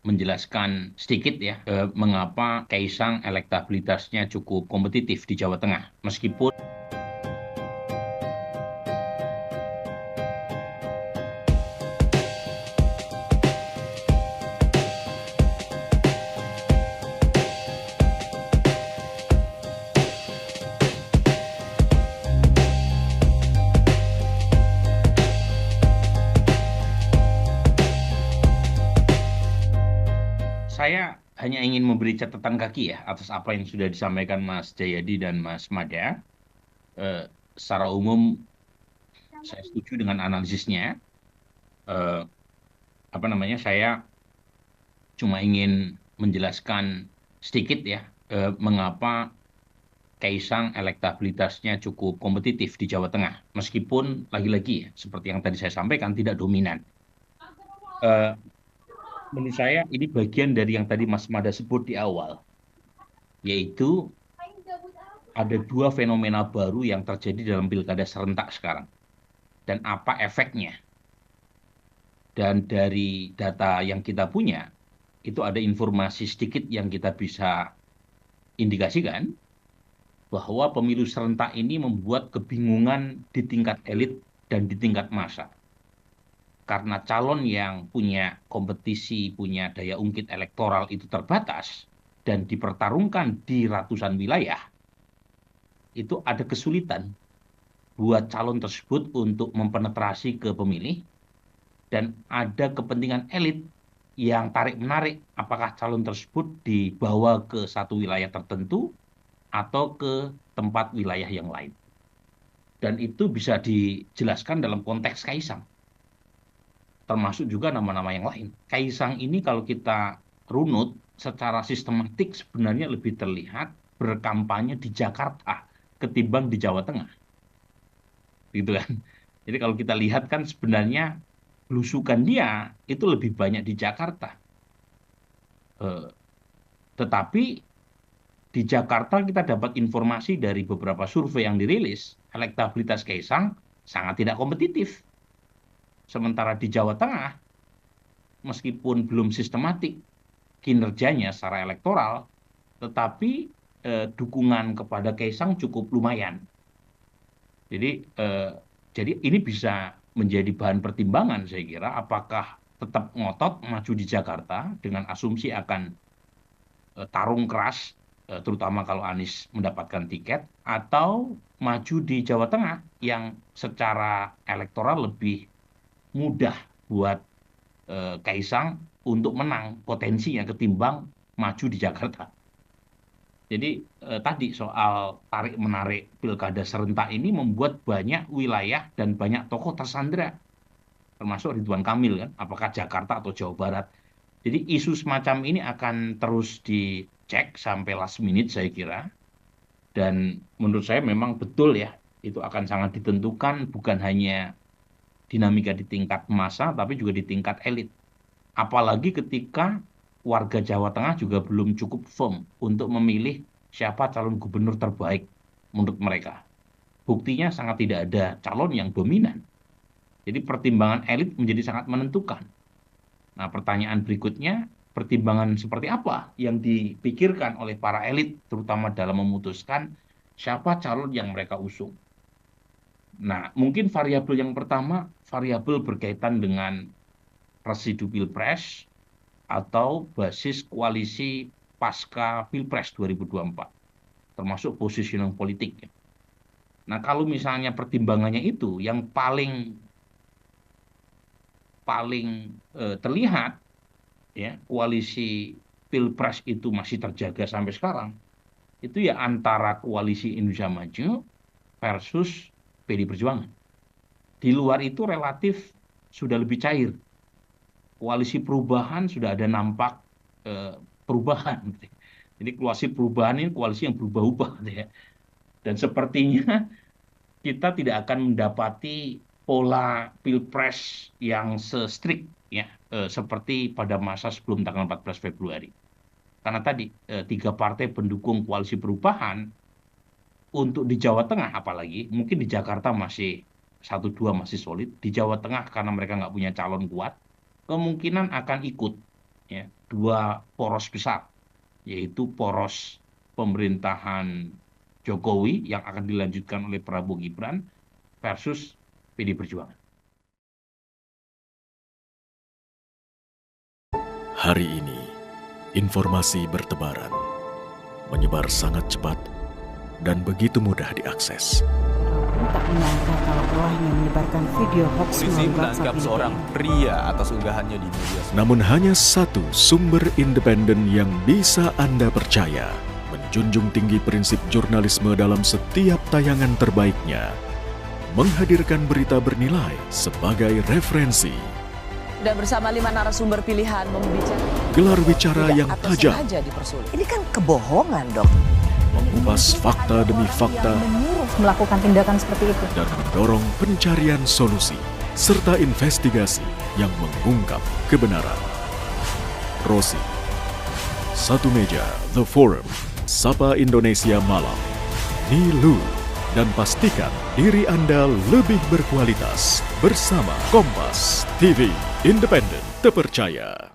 menjelaskan sedikit ya, mengapa Kaisang elektabilitasnya cukup kompetitif di Jawa Tengah. Meskipun saya hanya ingin memberi catatan kaki ya atas apa yang sudah disampaikan Mas Jayadi dan Mas Mada. Eh, Secara umum saya setuju dengan analisisnya. Eh, apa namanya? Saya cuma ingin menjelaskan sedikit ya, mengapa Kaisang elektabilitasnya cukup kompetitif di Jawa Tengah. Meskipun lagi-lagi ya, seperti yang tadi saya sampaikan tidak dominan. Eh, Menurut saya ini bagian dari yang tadi Mas Mada sebut di awal, yaitu ada dua fenomena baru yang terjadi dalam pilkada serentak sekarang. Dan apa efeknya? Dan dari data yang kita punya, itu ada informasi sedikit yang kita bisa indikasikan bahwa pemilu serentak ini membuat kebingungan di tingkat elit dan di tingkat massa. Karena calon yang punya kompetisi, punya daya ungkit elektoral itu terbatas dan dipertarungkan di ratusan wilayah, itu ada kesulitan buat calon tersebut untuk mempenetrasi ke pemilih dan ada kepentingan elit yang tarik-menarik apakah calon tersebut dibawa ke satu wilayah tertentu atau ke tempat wilayah yang lain. Dan itu bisa dijelaskan dalam konteks Kaisang, termasuk juga nama-nama yang lain. Kaisang ini kalau kita runut secara sistematik sebenarnya lebih terlihat berkampanye di Jakarta ketimbang di Jawa Tengah, gitu kan. Jadi kalau kita lihat kan sebenarnya belusukan dia itu lebih banyak di Jakarta. Eh, Tetapi di Jakarta kita dapat informasi dari beberapa survei yang dirilis, elektabilitas Kaisang sangat tidak kompetitif. Sementara di Jawa Tengah, meskipun belum sistematik kinerjanya secara elektoral, tetapi dukungan kepada Kaisang cukup lumayan. Jadi, eh, jadi ini bisa menjadi bahan pertimbangan saya kira, apakah tetap ngotot maju di Jakarta dengan asumsi akan tarung keras, terutama kalau Anies mendapatkan tiket, atau maju di Jawa Tengah yang secara elektoral lebih mudah buat Kaisang untuk menang potensinya ketimbang maju di Jakarta. Jadi tadi soal tarik-menarik pilkada serentak ini membuat banyak wilayah dan banyak tokoh tersandra, termasuk Ridwan Kamil kan, apakah Jakarta atau Jawa Barat. Jadi isu semacam ini akan terus dicek sampai last minute saya kira. Dan menurut saya memang betul ya, itu akan sangat ditentukan bukan hanya dinamika di tingkat massa, tapi juga di tingkat elit. Apalagi ketika warga Jawa Tengah juga belum cukup firm untuk memilih siapa calon gubernur terbaik menurut mereka. Buktinya sangat tidak ada calon yang dominan. Jadi pertimbangan elit menjadi sangat menentukan. Nah, pertanyaan berikutnya, pertimbangan seperti apa yang dipikirkan oleh para elit, terutama dalam memutuskan siapa calon yang mereka usung. Nah, mungkin variabel yang pertama, variabel berkaitan dengan residu pilpres atau basis koalisi pasca Pilpres 2024, termasuk positioning politik. Nah, kalau misalnya pertimbangannya itu yang paling paling terlihat ya koalisi Pilpres itu masih terjaga sampai sekarang, itu ya antara koalisi Indonesia Maju versus PD Perjuangan. Di luar itu relatif sudah lebih cair. Koalisi perubahan sudah ada nampak eh, perubahan. Jadi koalisi perubahan ini koalisi yang berubah-ubah gitu ya. Dan sepertinya kita tidak akan mendapati pola pilpres yang se-strict ya, seperti pada masa sebelum tanggal 14 Februari. Karena tadi tiga partai pendukung koalisi perubahan untuk di Jawa Tengah apalagi, mungkin di Jakarta masih satu dua masih solid, di Jawa Tengah karena mereka nggak punya calon kuat, kemungkinan akan ikut. ya, dua poros besar, yaitu poros pemerintahan Jokowi yang akan dilanjutkan oleh Prabowo Gibran versus PD Perjuangan. Hari ini, informasi bertebaran, menyebar sangat cepat dan begitu mudah diakses. Tak menyangka kalau olehnya menyebarkan video hoax Polisi melalui WhatsApp menangkap ini. seorang pria atas unggahannya di media sosial. Namun hanya satu sumber independen yang bisa Anda percaya, menjunjung tinggi prinsip jurnalisme dalam setiap tayangan terbaiknya, menghadirkan berita bernilai sebagai referensi. Dan bersama 5 narasumber pilihan membicarakan Gelar bicara yang atau tajam, sengaja dipersulit. Ini kan kebohongan, Dok. mengupas fakta demi fakta, menyuruh melakukan tindakan seperti itu. dan mendorong pencarian solusi, serta investigasi yang mengungkap kebenaran. Rosi, Satu Meja, The Forum, Sapa Indonesia Malam, Nilu, dan pastikan diri Anda lebih berkualitas bersama Kompas TV, independen, terpercaya.